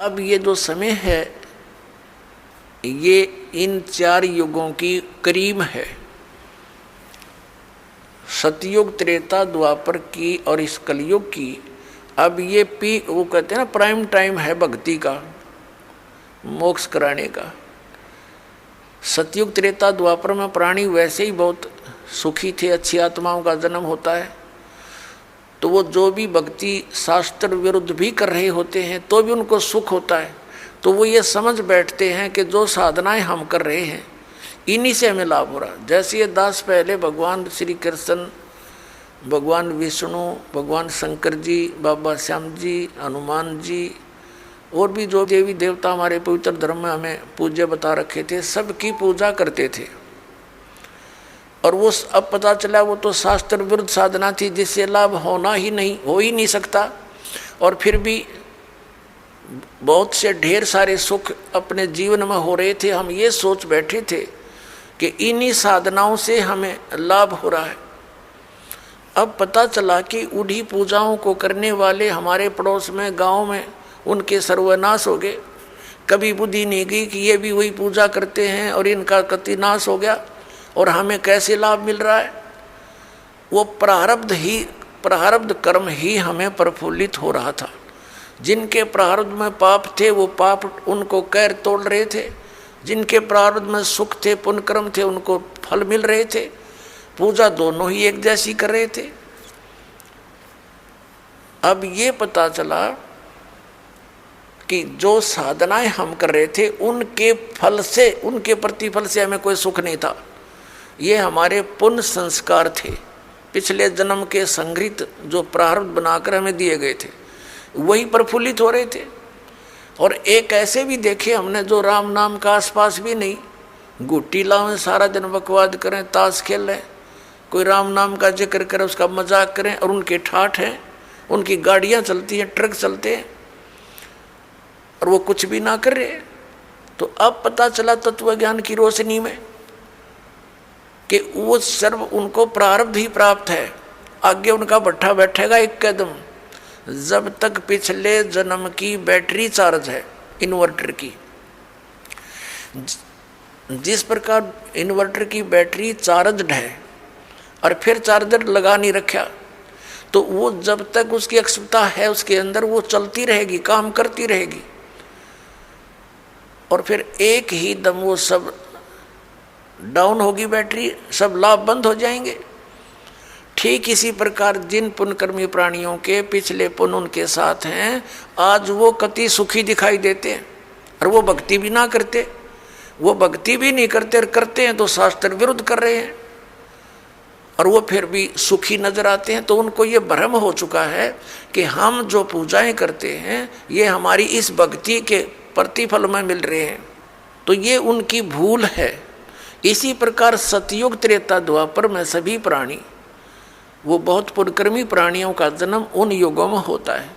अब ये जो समय है ये इन 4 युगों की करीब है, सतयुग, त्रेता, द्वापर की और इस कलयुग की। अब ये वो कहते हैं ना प्राइम टाइम है भक्ति का, मोक्ष कराने का। सतयुग, त्रेता, द्वापर में प्राणी वैसे ही बहुत सुखी थे, अच्छी आत्माओं का जन्म होता है, तो वो जो भी भक्ति शास्त्र विरुद्ध भी कर रहे होते हैं तो भी उनको सुख होता है। तो वो ये समझ बैठते हैं कि जो साधनाएं हम कर रहे हैं इन्हीं से हमें लाभ हो रहा। जैसे ये दास पहले भगवान श्री कृष्ण, भगवान विष्णु, भगवान शंकर जी, बाबा श्याम जी, हनुमान जी और भी जो देवी देवता हमारे पवित्र धर्म में हमें पूज्य बता रखे थे, सबकी पूजा करते थे। और वो अब पता चला वो तो शास्त्र विरुद्ध साधना थी जिससे लाभ हो ही नहीं सकता। और फिर भी बहुत से ढेर सारे सुख अपने जीवन में हो रहे थे। हम ये सोच बैठे थे कि इन्हीं साधनाओं से हमें लाभ हो रहा है। अब पता चला कि उन्हीं पूजाओं को करने वाले हमारे पड़ोस में, गांव में, उनके सर्वनाश हो गए। कभी बुद्धि नहीं गई कि ये भी वही पूजा करते हैं और इनका कति नाश हो गया और हमें कैसे लाभ मिल रहा है। वो प्रारब्ध कर्म ही हमें प्रफुल्लित हो रहा था। जिनके प्रारब्ध में पाप थे वो पाप उनको कैर तोड़ रहे थे, जिनके प्रारब्ध में सुख थे, पुण्य कर्म थे, उनको फल मिल रहे थे। पूजा दोनों ही एक जैसी कर रहे थे। अब ये पता चला कि जो साधनाएं हम कर रहे थे उनके फल से, उनके प्रतिफल से हमें कोई सुख नहीं था। ये हमारे पुण्य संस्कार थे, पिछले जन्म के संग्रहित जो प्रारब्ध बनाकर हमें दिए गए थे वही प्रफुल्लित हो रहे थे। और एक ऐसे भी देखे हमने जो राम नाम का आसपास भी नहीं, गुट्टी लावें, सारा दिन बकवाद करें, ताश खेलें, कोई राम नाम का जिक्र करे, उसका मजाक करें, और उनके ठाठ हैं, उनकी गाड़ियाँ चलती हैं, ट्रक चलते हैं और वो कुछ भी ना कर रहे। तो अब पता चला तत्व ज्ञान की रोशनी में कि वो सर्व उनको प्रारब्ध ही प्राप्त है। आगे उनका भट्ठा बैठेगा एक कदम, जब तक पिछले जन्म की बैटरी चार्ज है इन्वर्टर की। जिस प्रकार इन्वर्टर की बैटरी चार्जड है और फिर चार्जर लगा नहीं रखा, तो वो जब तक उसकी अक्षमता है उसके अंदर वो चलती रहेगी, काम करती रहेगी, और फिर एक ही दम वो सब डाउन होगी बैटरी, सब लाभ बंद हो जाएंगे। ठीक इसी प्रकार जिन पुण्यकर्मी प्राणियों के पिछले पुण्य उनके साथ हैं, आज वो कति सुखी दिखाई देते हैं और वो भक्ति भी ना करते। वो भक्ति भी नहीं करते और करते हैं तो शास्त्र विरुद्ध कर रहे हैं, और वो फिर भी सुखी नजर आते हैं। तो उनको ये भ्रम हो चुका है कि हम जो पूजाएं करते हैं ये हमारी इस भक्ति के प्रतिफल में मिल रहे हैं। तो ये उनकी भूल है। इसी प्रकार सतयुग, त्रेता, द्वापर में सभी प्राणी, वो बहुत पुण्यकर्मी प्राणियों का जन्म उन युगों में होता है।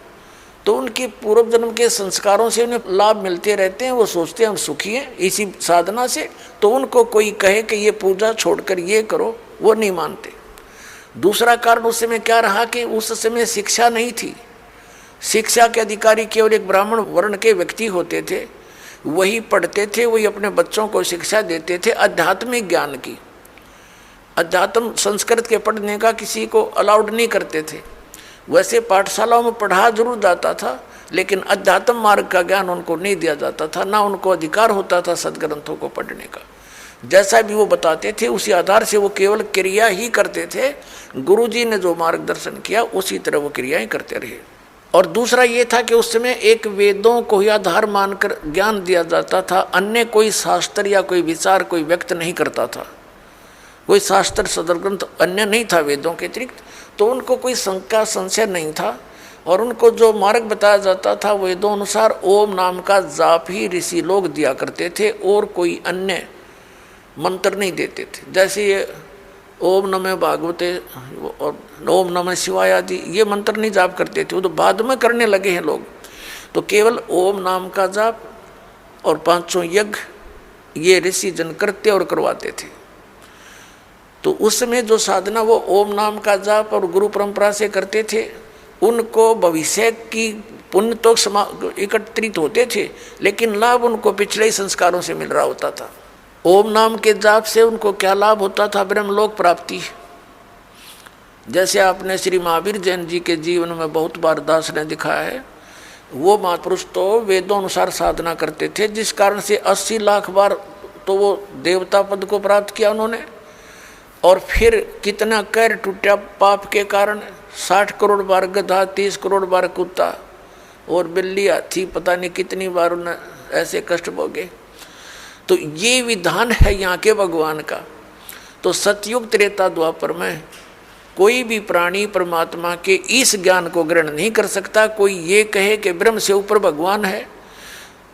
तो उनके पूर्व जन्म के संस्कारों से उन्हें लाभ मिलते रहते हैं। वो सोचते हैं हम सुखी हैं इसी साधना से। तो उनको कोई कहे कि ये पूजा छोड़कर ये करो, वो नहीं मानते। दूसरा कारण उस समय क्या रहा कि उस समय शिक्षा नहीं थी। शिक्षा के अधिकारी केवल एक ब्राह्मण वर्ण के व्यक्ति होते थे, वही पढ़ते थे, वही अपने बच्चों को शिक्षा देते थे आध्यात्मिक ज्ञान की। अध्यात्म संस्कृत के पढ़ने का किसी को अलाउड नहीं करते थे। वैसे पाठशालाओं में पढ़ा जरूर जाता था, लेकिन अध्यात्म मार्ग का ज्ञान उनको नहीं दिया जाता था, ना उनको अधिकार होता था सदग्रंथों को पढ़ने का। जैसा भी वो बताते थे उसी आधार से वो केवल क्रिया ही करते थे। गुरुजी ने जो मार्गदर्शन किया उसी तरह वो क्रियाएं करते रहे। और दूसरा ये था कि उस समय एक वेदों को ही आधार मानकर ज्ञान दिया जाता था, अन्य कोई शास्त्र या कोई विचार कोई व्यक्त नहीं करता था। कोई शास्त्र सदग्रंथ अन्य नहीं था वेदों के अतिरिक्त। तो उनको कोई शंका संशय नहीं था, और उनको जो मार्ग बताया जाता था वेदों अनुसार ओम नाम का जाप ही ऋषि लोग दिया करते थे, और कोई अन्य मंत्र नहीं देते थे। जैसे ये ओम नमः भागवते और ओम नमः शिवाय आदि ये मंत्र नहीं जाप करते थे, वो तो बाद में करने लगे हैं लोग। तो केवल ओम नाम का जाप और 500 यज्ञ ये ऋषि जन करते और करवाते थे। तो उस समय जो साधना वो ओम नाम का जाप और गुरु परंपरा से करते थे, उनको भविष्य की पुण्य तो एकत्रित होते थे, लेकिन लाभ उनको पिछले ही संस्कारों से मिल रहा होता था। ओम नाम के जाप से उनको क्या लाभ होता था? ब्रह्मलोक प्राप्ति। जैसे आपने श्री महावीर जैन जी के जीवन में बहुत बार दास ने दिखाया है, वो महापुरुष तो वेदों अनुसार साधना करते थे, जिस कारण से 80 लाख बार तो वो देवता पद को प्राप्त किया उन्होंने। और फिर कितना कैर टूटा पाप के कारण, 60 करोड़ बार गधा, 30 करोड़ बार कुत्ता और बिल्ली हाथी, पता नहीं कितनी बार उन्हें ऐसे कष्ट भोगे। तो ये विधान है यहाँ के भगवान का। तो सतयुग त्रेता द्वापर में कोई भी प्राणी परमात्मा के इस ज्ञान को ग्रहण नहीं कर सकता। कोई ये कहे कि ब्रह्म से ऊपर भगवान है,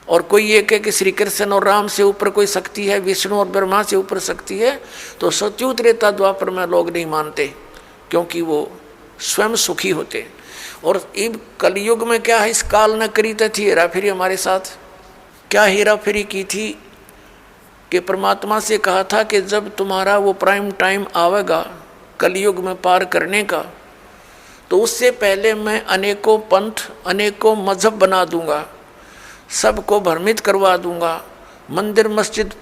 और कोई ये कहे कि श्री कृष्ण और राम से ऊपर कोई शक्ति है, विष्णु और ब्रह्मा से ऊपर शक्ति है, तो सतयुग त्रेता द्वापर में लोग नहीं मानते, क्योंकि वो स्वयं सुखी होते। और इब कलयुग में क्या है, इस काल न करी थी हेरा फेरी हमारे साथ। क्या हेरा फेरी की थी कि परमात्मा से कहा था कि जब तुम्हारा वो प्राइम टाइम आवेगा कलयुग में पार करने का, तो उससे पहले मैं अनेकों पंथ, अनेकों मजहब बना दूंगा, सबको भ्रमित करवा दूंगा, मंदिर मस्जिद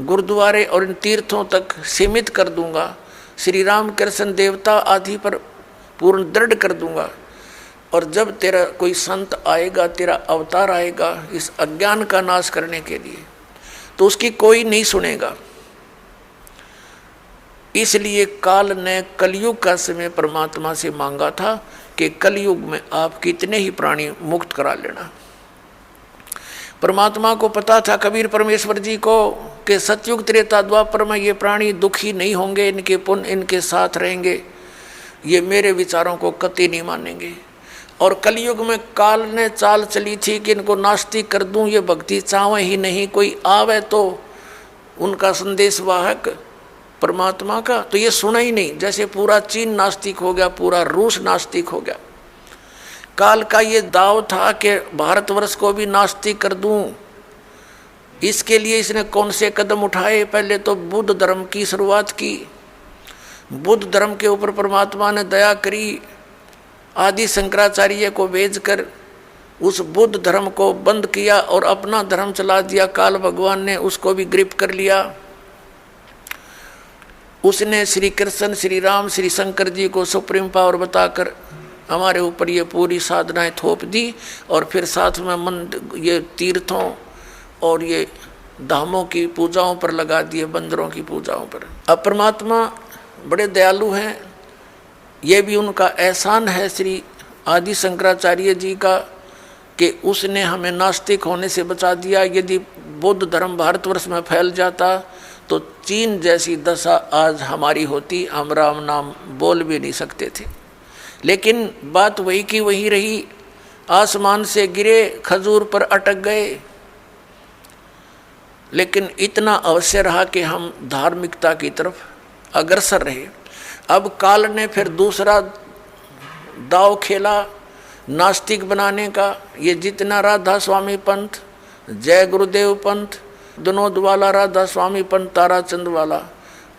गुरुद्वारे और इन तीर्थों तक सीमित कर दूंगा, श्री राम कृष्ण देवता आदि पर पूर्ण दृढ़ कर दूंगा। और जब तेरा कोई संत आएगा, तेरा अवतार आएगा इस अज्ञान का नाश करने के लिए, तो उसकी कोई नहीं सुनेगा। इसलिए काल ने कलयुग का समय परमात्मा से मांगा था कि कलयुग में आप कितने ही प्राणी मुक्त करा लेना। परमात्मा को पता था, कबीर परमेश्वर जी को, कि सतयुग त्रेता द्वापर में ये प्राणी दुखी नहीं होंगे, इनके पुण्य इनके साथ रहेंगे, ये मेरे विचारों को कतई नहीं मानेंगे। और कलयुग में काल ने चाल चली थी कि इनको नास्तिक कर दूं, ये भक्ति चाहे ही नहीं, कोई आवे तो उनका संदेश वाहक परमात्मा का, तो ये सुना ही नहीं। जैसे पूरा चीन नास्तिक हो गया, पूरा रूस नास्तिक हो गया। काल का ये दाव था कि भारतवर्ष को भी नास्तिक कर दूं। इसके लिए इसने कौन से कदम उठाए? पहले तो बुद्ध धर्म की शुरुआत की। बुद्ध धर्म के ऊपर परमात्मा ने दया करी, आदि शंकराचार्य को भेजकर उस बुद्ध धर्म को बंद किया और अपना धर्म चला दिया। काल भगवान ने उसको भी ग्रिप कर लिया। उसने श्री कृष्ण, श्री राम, श्री शंकर जी को सुप्रीम पावर बताकर हमारे ऊपर ये पूरी साधनाएं थोप दी, और फिर साथ में मंदिर, ये तीर्थों और ये धामों की पूजाओं पर लगा दिए, बंदरों की पूजाओं पर। अब परमात्मा बड़े दयालु हैं, ये भी उनका एहसान है श्री आदि शंकराचार्य जी का कि उसने हमें नास्तिक होने से बचा दिया। यदि बौद्ध धर्म भारतवर्ष में फैल जाता तो चीन जैसी दशा आज हमारी होती, हम राम नाम बोल भी नहीं सकते थे। लेकिन बात वही की वही रही, आसमान से गिरे, खजूर पर अटक गए। लेकिन इतना अवश्य रहा कि हम धार्मिकता की तरफ अग्रसर रहे। अब काल ने फिर दूसरा दाव खेला नास्तिक बनाने का। ये जितना राधा स्वामी पंथ, जय गुरुदेव पंथ, विनोद वाला राधा स्वामी पंथ, ताराचंद वाला,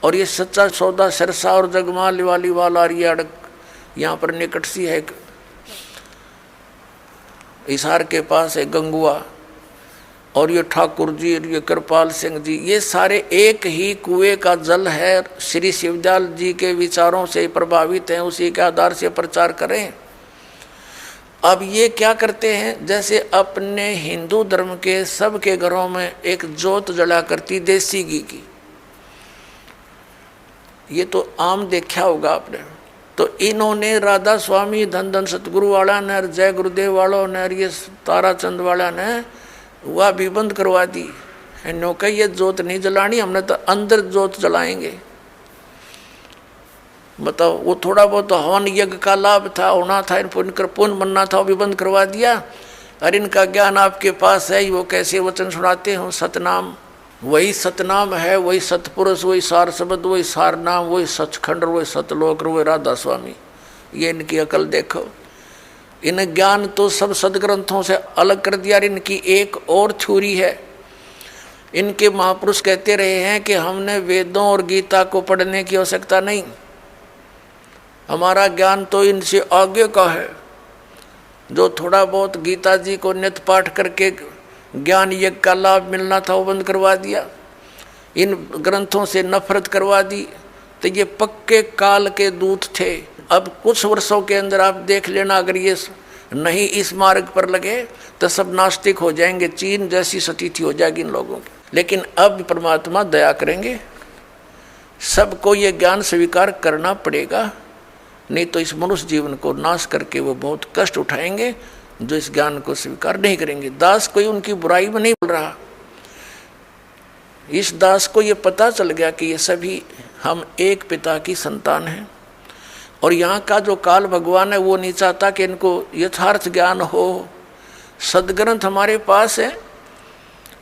और ये सच्चा सौदा सरसा और जगमाल वाली वाला, और ये अड़क यहाँ पर निकट सी है हिसार के पास है गंगुआ, और ये ठाकुर जी और ये कृपाल सिंह जी, ये सारे एक ही कुएं का जल है। श्री शिवदयाल जी के विचारों से प्रभावित हैं, उसी के आधार से प्रचार करें। अब ये क्या करते हैं, जैसे अपने हिंदू धर्म के सबके घरों में एक जोत जला करती देसी घी की, ये तो आम देखा होगा आपने। तो इन्होंने राधा स्वामी, धन धन सतगुरु वाला ने और जय गुरुदेव वालों ने और ये ताराचंद वाला ने वह भी बंद करवा दी। नो कही ये जोत नहीं जलानी, हमने तो अंदर जोत जलाएंगे। बताओ, वो थोड़ा बहुत तो हवन यज्ञ का लाभ था, होना था, पुण्य बनना था, वो भी बंद करवा दिया। और इनका ज्ञान आपके पास है, वो कैसे वचन सुनाते हो, सतनाम वही सतनाम है, वही सतपुरुष, वही सार शब्द, वही सार नाम, वही सचखंड, वही सतलोक, वही राधा स्वामी। ये इनकी अकल देखो। इन ज्ञान तो सब सदग्रंथों से अलग कर दिया। इनकी एक और थ्योरी है। इनके महापुरुष कहते रहे हैं कि हमने वेदों और गीता को पढ़ने की आवश्यकता नहीं, हमारा ज्ञान तो इनसे आगे का है। जो थोड़ा बहुत गीता जी को नित्य पाठ करके ज्ञान यज्ञ का लाभ मिलना था वो बंद करवा दिया, इन ग्रंथों से नफरत करवा दी। तो ये पक्के काल के दूत थे। अब कुछ वर्षों के अंदर आप देख लेना, अगर ये नहीं इस मार्ग पर लगे तो सब नास्तिक हो जाएंगे, चीन जैसी स्थिति हो जाएगी इन लोगों की। लेकिन अब परमात्मा दया करेंगे, सबको ये ज्ञान स्वीकार करना पड़ेगा, नहीं तो इस मनुष्य जीवन को नाश करके वो बहुत कष्ट उठाएंगे जो इस ज्ञान को स्वीकार नहीं करेंगे। दास कोई उनकी बुराई में नहीं बोल रहा, इस दास को ये पता चल गया कि ये सभी हम एक पिता की संतान हैं, और यहाँ का जो काल भगवान है वो नहीं चाहता कि इनको यथार्थ ज्ञान हो। सदग्रंथ हमारे पास है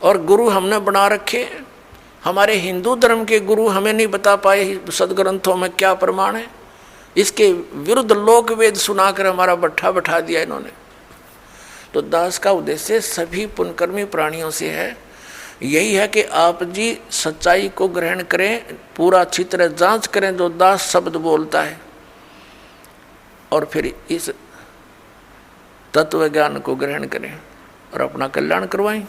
और गुरु हमने बना रखे, हमारे हिंदू धर्म के गुरु हमें नहीं बता पाए सदग्रंथों में क्या प्रमाण है, इसके विरुद्ध लोक वेद सुनाकर हमारा बट्ठा बैठा दिया इन्होंने। तो दास का उद्देश्य सभी पुण्यकर्मी प्राणियों से है, यही है कि आप जी सच्चाई को ग्रहण करें, पूरा अच्छी तरह जांच करें जो दास शब्द बोलता है, और फिर इस तत्व ज्ञान को ग्रहण करें और अपना कल्याण करवाएं।